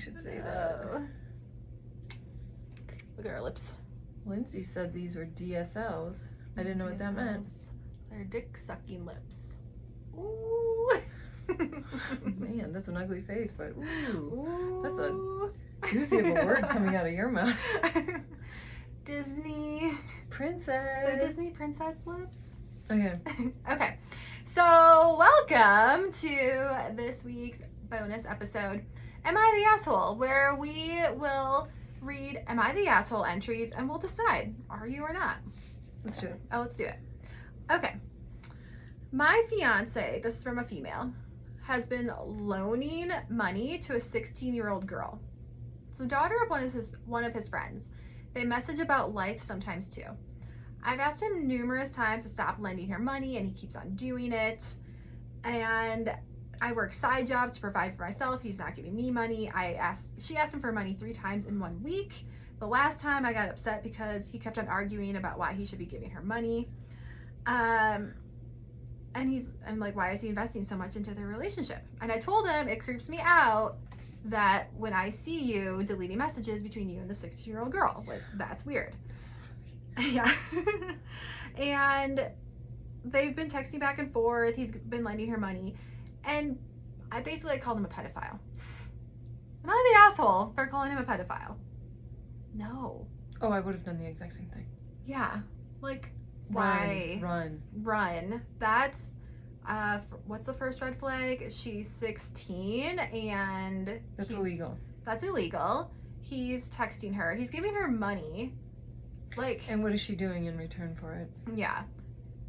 Should say that. Look at our lips. Lindsay said these were DSLs. I didn't know what that meant. They're dick sucking lips. Ooh. Man, that's an ugly face, but ooh, that's a Ooh. doozy of a word coming out of your mouth. Disney. Princess. They're Disney princess lips. Okay. Okay. So, welcome to this week's bonus episode, Am I the Asshole? Where we will read Am I the Asshole entries and we'll decide, are you or not? Let's do it. Let's do it. Okay. My fiance, this is from a female, has been loaning money to a 16-year-old girl. It's the daughter of one of his friends. They message about life sometimes too. I've asked him numerous times to stop lending her money and he keeps on doing it. And I work side jobs to provide for myself. He's not giving me money. She asked him for money 3 times in 1 week. The last time I got upset because he kept on arguing about why he should be giving her money. And I'm like, why is he investing so much into their relationship? And I told him it creeps me out that when I see you deleting messages between you and the 16-year-old girl, like, that's weird. Yeah. And they've been texting back and forth. He's been lending her money. And I basically called him a pedophile. Am I the asshole for calling him a pedophile? No. Oh, I would have done the exact same thing. Yeah. Like, why? Run. That's, what's the first red flag? She's 16 and That's illegal. That's illegal. He's texting her. He's giving her money. Like. And what is she doing in return for it? Yeah.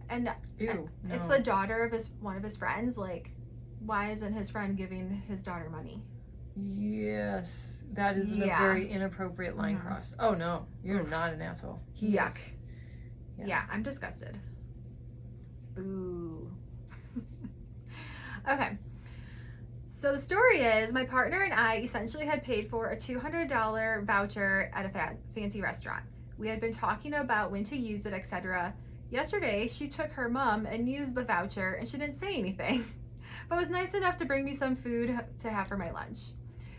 And Ew, no. It's the daughter of one of his friends. Like, why isn't his friend giving his daughter money? Yes. That is a very inappropriate line cross. Oh, no. You're not an asshole. He Yuck. is. Yeah, I'm disgusted. Boo. Okay. So the story is my partner and I essentially had paid for a $200 voucher at a fancy restaurant. We had been talking about when to use it, etc. Yesterday, she took her mom and used the voucher and she didn't say anything, but was nice enough to bring me some food to have for my lunch.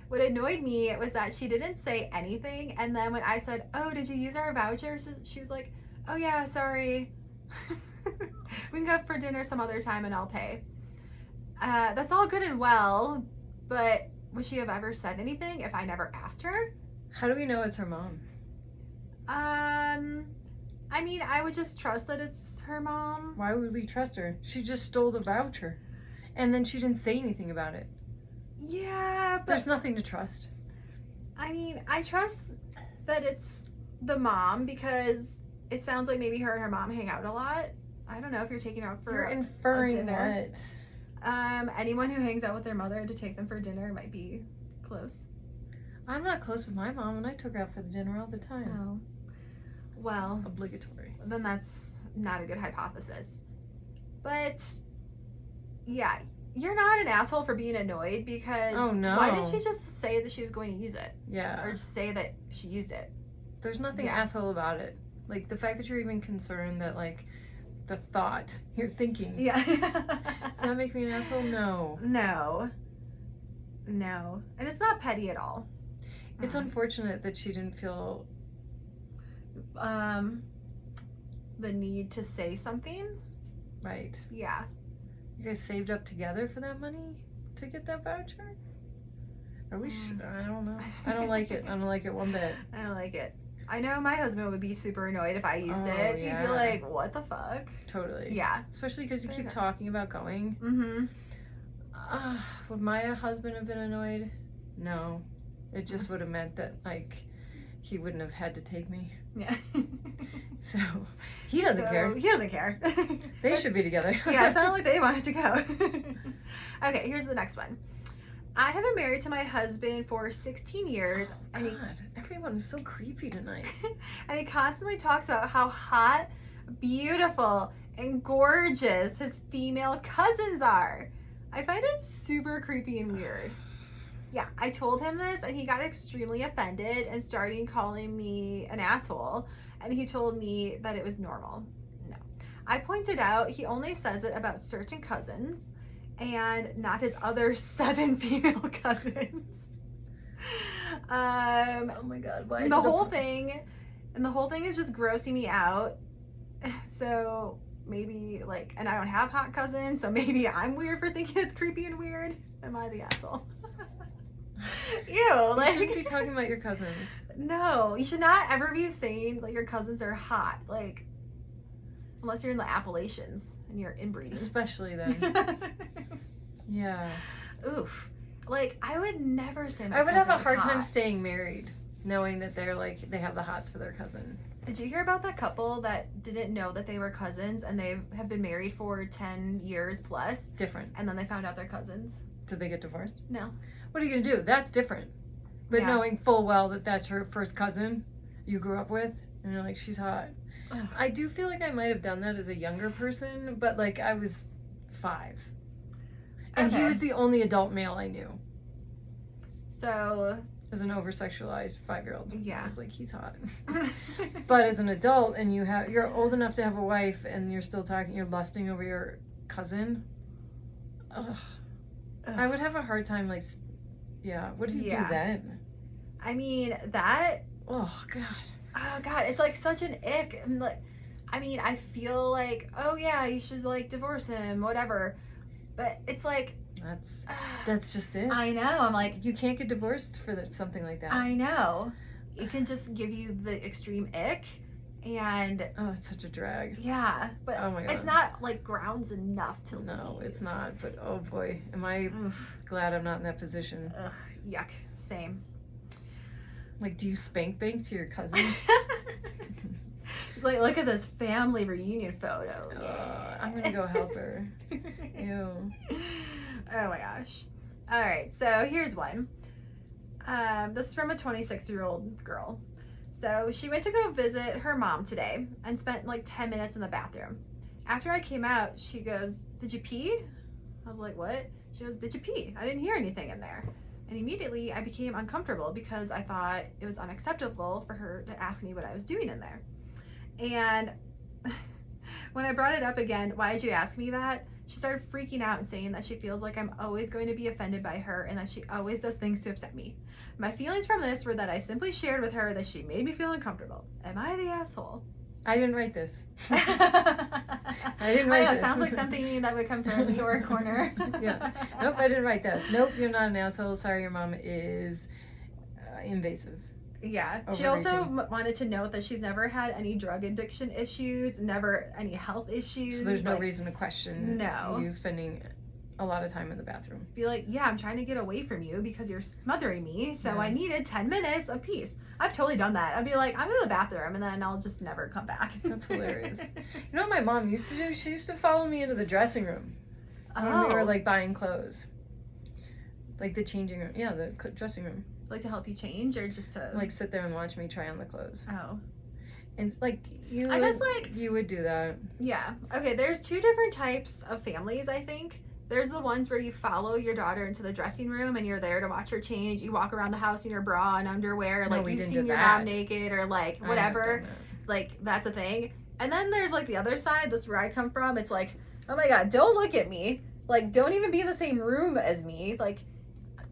What annoyed me was that she didn't say anything, and then when I said, oh, did you use our voucher? She was like, oh yeah, sorry. We can go for dinner some other time and I'll pay. That's all good and well, but would she have ever said anything if I never asked her? How do we know it's her mom? I mean, I would just trust that it's her mom. Why would we trust her? She just stole the voucher. And then she didn't say anything about it. Yeah, but... There's nothing to trust. I mean, I trust that it's the mom because it sounds like maybe her and her mom hang out a lot. I don't know if you're taking her out for You're inferring dinner. What? Anyone who hangs out with their mother to take them for dinner might be close. I'm not close with my mom, and I took her out for the dinner all the time. Oh. Well, Obligatory. then that's not a good hypothesis. But, yeah, you're not an asshole for being annoyed because Oh, no. why didn't she just say that she was going to use it? Yeah. Or just say that she used it? There's nothing asshole about it. Like, the fact that you're even concerned that, like, the thought you're thinking. Yeah. Does that make me an asshole? No. No. And it's not petty at all. It's unfortunate that she didn't feel... The need to say something? Right. Yeah. You guys saved up together for that money to get that voucher? Are we I don't know. I don't like it. I don't like it one bit. I don't like it. I know my husband would be super annoyed if I used it. He'd be like, what the fuck? Totally. Yeah. Especially because you keep talking about going. Mm-hmm. Would my husband have been annoyed? No. It just would have meant that, like, he wouldn't have had to take me. Yeah. So, he doesn't care. He doesn't care. They should be together. Yeah, it sounded like they wanted to go. Okay, here's the next one. I have been married to my husband for 16 years. Oh, God. Everyone is so creepy tonight. And he constantly talks about how hot, beautiful, and gorgeous his female cousins are. I find it super creepy and weird. Yeah, I told him this and he got extremely offended and started calling me an asshole. And he told me that it was normal. No. I pointed out he only says it about certain cousins and not his other 7 female cousins. Oh my god, why is the it whole thing is just grossing me out. So maybe like, and I don't have hot cousins, so maybe I'm weird for thinking it's creepy and weird. Am I the asshole? Ew, like you shouldn't be talking about your cousins. no, you should not ever be saying like your cousins are hot, like unless you're in the Appalachians and you're inbreeding. Especially then. Yeah. Oof. Like I would never say my I would have a cousin hard was time hot. staying married, knowing that they're like they have the hots for their cousin. Did you hear about that couple that didn't know that they were cousins and they have been married for 10 years plus? Different. And then they found out they're cousins? Did they get divorced? No. What are you gonna do? That's different. But Yeah. knowing full well that that's her first cousin you grew up with, and you're like, she's hot. Ugh. I do feel like I might have done that as a younger person, but like I was 5. And he Okay. was the only adult male I knew. So, As an over-sexualized 5-year-old. Yeah. I was like, he's hot. But as an adult, and you're old enough to have a wife, and you're still you're lusting over your cousin. Ugh. I would have a hard time, like, yeah. What do you do Yeah. then? I mean, that, Oh God. oh God, it's like such an ick. I'm like, I mean, I feel like, oh yeah, you should like divorce him, whatever. But it's like, That's just it. I know. I'm like, You can't get divorced for something like that. I know. It can just give you the extreme ick. And Oh, it's such a drag. yeah, but Oh my God. it's not like grounds enough to No, leave. it's not. But oh boy, am I Oof. glad I'm not in that position. Ugh, yuck. Same. Like, do you spank bank to your cousins? It's like, look at this family reunion photo. I'm gonna go help her. Ew. Oh my gosh. All right, so here's one. This is from a 26-year-old girl. So she went to go visit her mom today and spent like 10 minutes in the bathroom. After I came out, she goes, "Did you pee?" I was like, "What?" She goes, "Did you pee? I didn't hear anything in there." And immediately I became uncomfortable because I thought it was unacceptable for her to ask me what I was doing in there. And when I brought it up again, "Why did you ask me that?" She started freaking out and saying that she feels like I'm always going to be offended by her and that she always does things to upset me. My feelings from this were that I simply shared with her that she made me feel uncomfortable. Am I the asshole? I didn't write this. I didn't write know, this. sounds like something that would come from your corner. Yeah. Nope, I didn't write that. Nope, you're not an asshole. Sorry, your mom is invasive. Yeah. She Over also 19. wanted to note that she's never had any drug addiction issues, never any health issues. So there's no like, reason to question No. you spending a lot of time in the bathroom. Be like, yeah, I'm trying to get away from you because you're smothering me, so Yeah. I needed 10 minutes of peace. I've totally done that. I'd be like, I'm going to the bathroom, and then I'll just never come back. That's hilarious. You know what my mom used to do? She used to follow me into the dressing room when we were Oh. like buying clothes. Like the changing room. Yeah, the dressing room. Like to help you change, or just to Like sit there and watch me try on the clothes. Oh. And like you I guess, like- you would do that. Yeah. Okay, there's 2 different types of families, I think. There's the ones where you follow your daughter into the dressing room and you're there to watch her change. You walk around the house in your bra and underwear, No, like we you've didn't seen do your that. mom naked or like I have whatever. done that. Like that's a thing. And then there's like the other side, this is where I come from. It's like, oh my god, don't look at me. Like don't even be in the same room as me. Like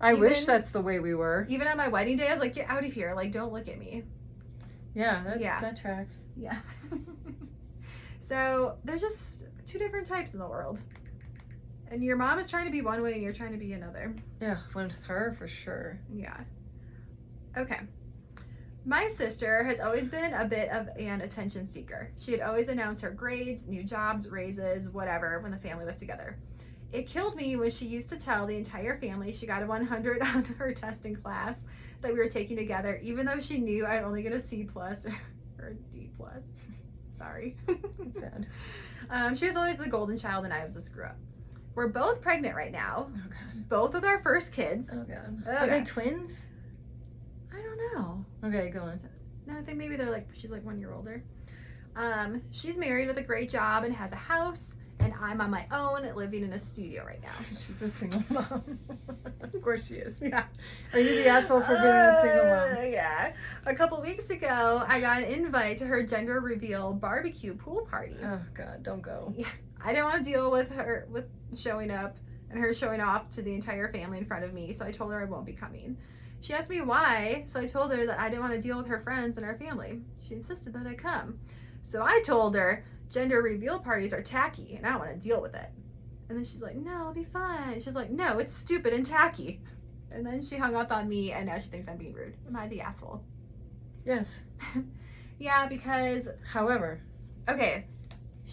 I wish Even- that's the way we were. even on my wedding day, I was like, get out of here. Like don't look at me. Yeah, Yeah. that tracks. Yeah. So there's just 2 different types in the world. And your mom is trying to be one way and you're trying to be another. Yeah, with her for sure. Yeah. Okay. My sister has always been a bit of an attention seeker. She had always announced her grades, new jobs, raises, whatever, when the family was together. It killed me when she used to tell the entire family she got a 100 on her testing class that we were taking together, even though she knew I'd only get a C plus or a D plus. Sorry. It's sad. She was always the golden child and I was a screw up. We're both pregnant right now. Oh god. Both with our first kids. Oh god. Oh, Are they God. twins? I don't know. Okay, go on. No, I think maybe they're like, she's like 1 year older. She's married with a great job and has a house, and I'm on my own living in a studio right now. She's a single mom. Of course she is. Yeah. Are you the asshole for being a single mom? Yeah. A couple weeks ago, I got an invite to her gender reveal barbecue pool party. Oh god, don't go. I didn't want to deal with her showing up and her showing off to the entire family in front of me, so I told her I won't be coming. She asked me why, so I told her that I didn't want to deal with her friends and her family. She insisted that I come. So I told her gender reveal parties are tacky and I don't want to deal with it. And then she's like, no, it'll be fun. She's like, no, it's stupid and tacky. And then she hung up on me and now she thinks I'm being rude. Am I the asshole? Yes. Yeah, because... However. Okay,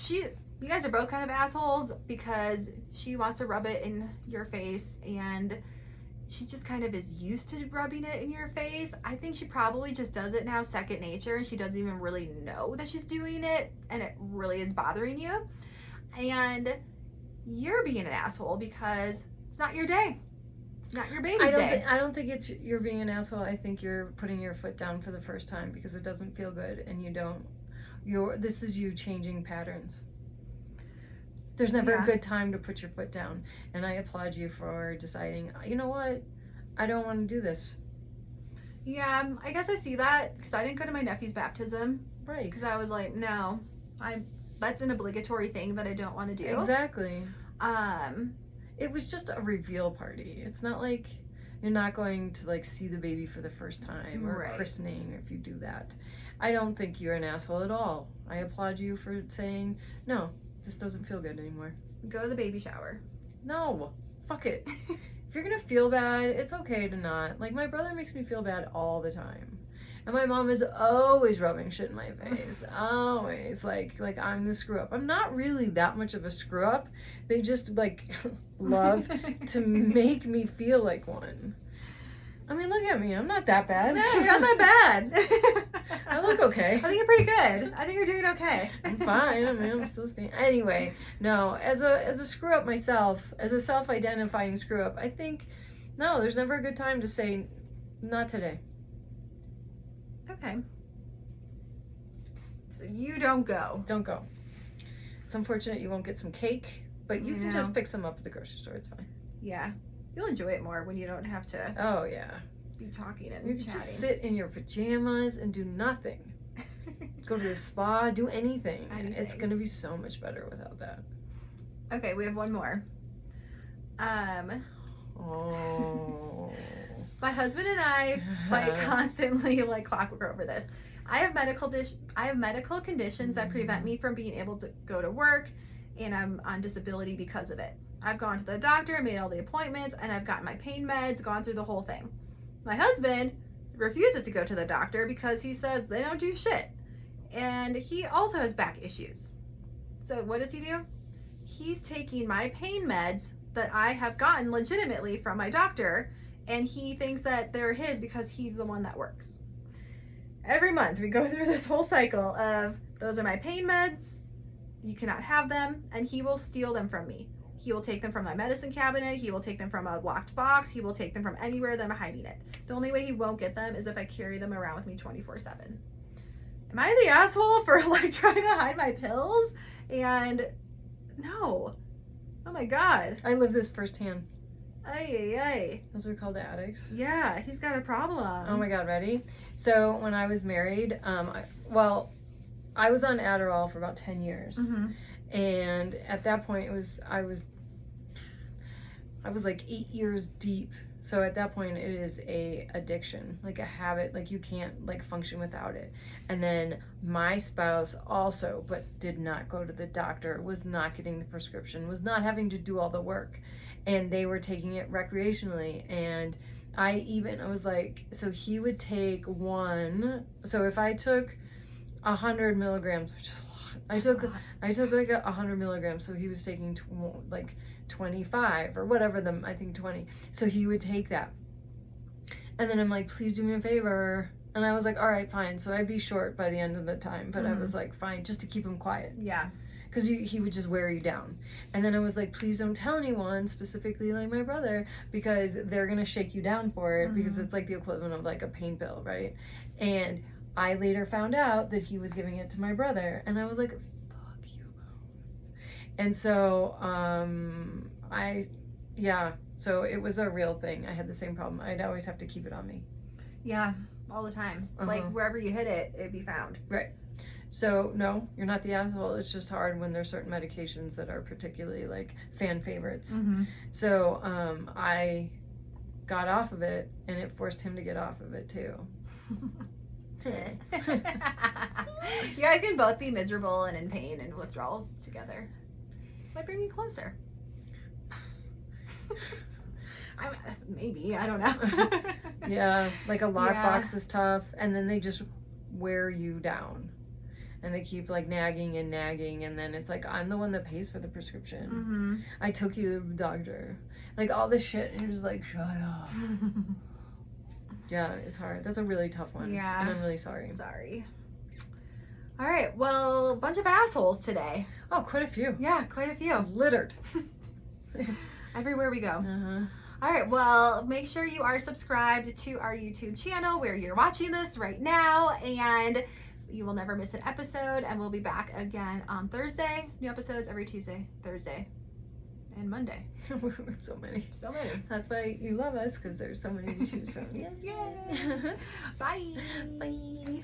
you guys are both kind of assholes because she wants to rub it in your face and she just kind of is used to rubbing it in your face. I think she probably just does it now second nature and she doesn't even really know that she's doing it and it really is bothering you. And you're being an asshole because it's not your day. It's not your baby's day. I don't think it's you're being an asshole. I think you're putting your foot down for the first time because it doesn't feel good and this is you changing patterns. There's never a good time to put your foot down. And I applaud you for deciding, you know what? I don't want to do this. Yeah, I guess I see that because I didn't go to my nephew's baptism. Right. Because I was like, no, that's an obligatory thing that I don't want to do. Exactly. It was just a reveal party. It's not like you're not going to like see the baby for the first time or christening if you do that. I don't think you're an asshole at all. I applaud you for saying, no, this doesn't feel good anymore. Go to the baby shower. No, fuck it. If you're gonna feel bad, it's okay to not. Like, my brother makes me feel bad all the time. And my mom is always rubbing shit in my face. Always. Like I'm the screw up. I'm not really that much of a screw up. They just, like, love to make me feel like one. I mean, look at me. I'm not that bad. No, you're not that bad. I look okay. I think you're pretty good. I think you're doing okay. I'm fine. I mean, I'm still staying. Anyway, no, as a screw up myself, as a self-identifying screw up, I think, no, there's never a good time to say, not today. Okay. So you don't go. Don't go. It's unfortunate you won't get some cake, but you can just pick some up at the grocery store. It's fine. Yeah. You'll enjoy it more when you don't have to be talking and you chatting. Just sit in your pajamas and do nothing. Go to the spa, do anything. It's going to be so much better without that. Okay, we have one more. My husband and I fight constantly like clockwork over this. I have medical conditions that prevent me from being able to go to work, and I'm on disability because of it. I've gone to the doctor, made all the appointments, and I've gotten my pain meds, gone through the whole thing. My husband refuses to go to the doctor because he says they don't do shit. And he also has back issues. So what does he do? He's taking my pain meds that I have gotten legitimately from my doctor, and he thinks that they're his because he's the one that works. Every month we go through this whole cycle of, those are my pain meds, you cannot have them, and he will steal them from me. He will take them from my medicine cabinet, he will take them from a locked box, he will take them from anywhere that I'm hiding it. The only way he won't get them is if I carry them around with me 24/7. Am I the asshole for like trying to hide my pills? And no. Oh my God. I live this firsthand. Ay. Those are called addicts. Yeah, he's got a problem. Oh my God, ready? So when I was married, I was on Adderall for about 10 years. Mm-hmm. And at that point I was like 8 years deep. So at that point it is a addiction, like a habit, like you can't like function without it. And then my spouse also, but did not go to the doctor, was not getting the prescription, was not having to do all the work. And they were taking it recreationally. And I was like, so he would take one. So if I took 100 milligrams, which is a lot, I took like 100 milligrams. So he was taking like 25 or whatever, I think 20. So he would take that. And then I'm like, please do me a favor. And I was like, all right, fine. So I'd be short by the end of the time. But I was like, fine, just to keep him quiet. Yeah. Because he would just wear you down. And then I was like, please don't tell anyone, specifically like my brother, because they're going to shake you down for it, because it's like the equivalent of like a pain pill, right? And I later found out that he was giving it to my brother. And I was like, fuck you both. And so, so it was a real thing. I had the same problem. I'd always have to keep it on me. Yeah, all the time. Like wherever you hit it, it'd be found. Right. So, no, you're not the asshole. It's just hard when there's certain medications that are particularly, like, fan favorites. So, got off of it, and it forced him to get off of it too. You guys can both be miserable and in pain and withdrawal together. Might bring you closer. Maybe, I don't know. Yeah, like a lockbox is tough, and then they just wear you down. And they keep like nagging, and then it's like, I'm the one that pays for the prescription. Mm-hmm. I took you to the doctor. Like all this shit, and you're just like, shut up. Yeah, it's hard. That's a really tough one. Yeah. And I'm really sorry. Sorry. All right, well, a bunch of assholes today. Oh, quite a few. Yeah, quite a few. Littered. Everywhere we go. Uh-huh. All right, well, make sure you are subscribed to our YouTube channel where you're watching this right now, and you will never miss an episode, and we'll be back again on Thursday. New episodes every Tuesday, Thursday, and Monday. So many. So many. That's why you love us, because there's so many to choose from. Yay! Bye! Bye.